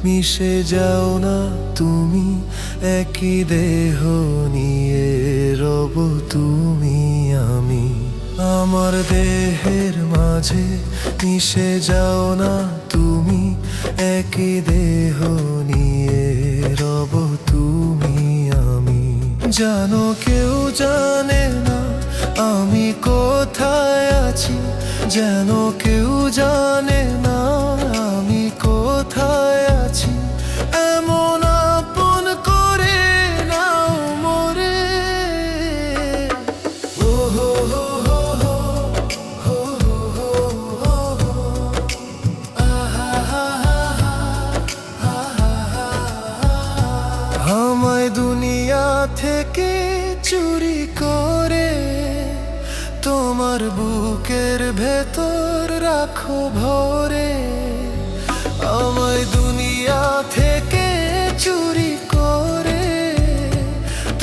মিশে যাও না তুমি, একই দেহ নিয়ে রব তুমি আমি। আমার দেহের মাঝে মিশে যাও না তুমি, একই দেহ নিয়ে রব তুমি আমি। জানো কেউ জানে না আমি কোথায় আছি, যেন কেউ জানে না আমি কোথায় আছি। এমন আপন করে নাও মোরে। ও হো হো হো হো হো হো হো হো। আহা হা হা হা হা হা। আমায় দুনিয়া থেকে চুরি করে তোমার বুকের ভেতর রাখো ভরে। আমায় দুনিয়া থেকে চুরি করে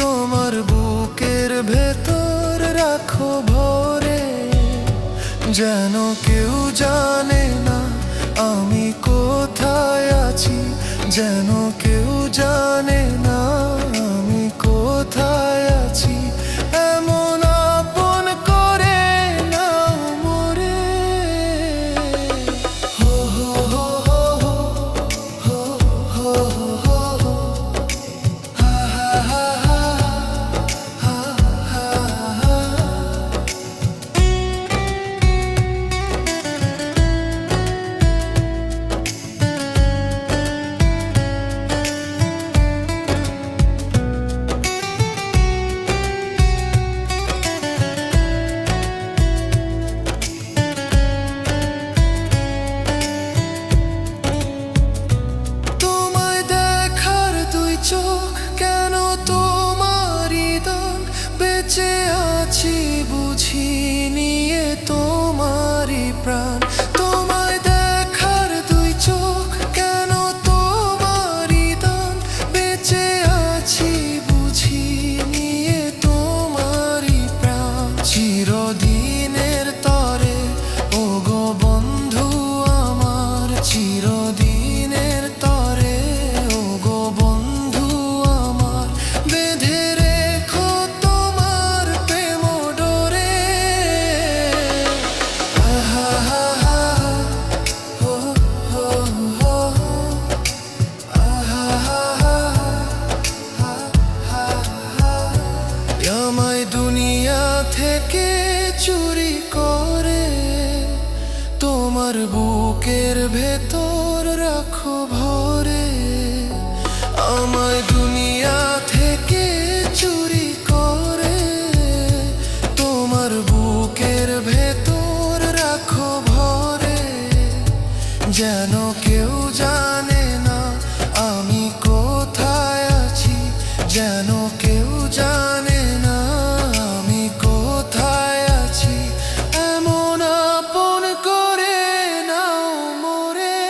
তোমার বুকের ভেতর রাখো ভরে। যেন কেউ জানে না আমি কোথায় আছি, যেন কেউ জানে না আমি কোথায় আছি। এমন আপন করে নাও মোরে। হো হো হো হো হো হো হো হো। হা হা হা হা হা হা। চোখ কেন তোমারই দান, বেঁচে আছি বুঝি নিয়ে তোমারই প্রাণ। তোমায় দেখার দুই চোখ কেন তোমারই দান, বেঁচে আছি বুঝি নিয়ে তোমারই প্রাণ। চিরদিনের তরে ও গো বন্ধু আমার, চিরদিনের তরে ও গো বন্ধু আমার। বেঁধে রেখো তোমার প্রেম ডোরে। আহা হা হা হো হো হো। আহা হা হা হা হা। আমায় দুনিয়া থেকে চুরি করে তোমার বুকের ভেতর রাখো ভরে। আমায় দুনিয়া থেকে চুরি করে তোমার বুকের ভেতর রাখো ভরে। যেন কেউ জানে না আমি কোথায় আছি, যেন কেউ জানে না আমি কোথায় আছি। এমন আপন করে নাও মোরে।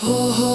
হো হো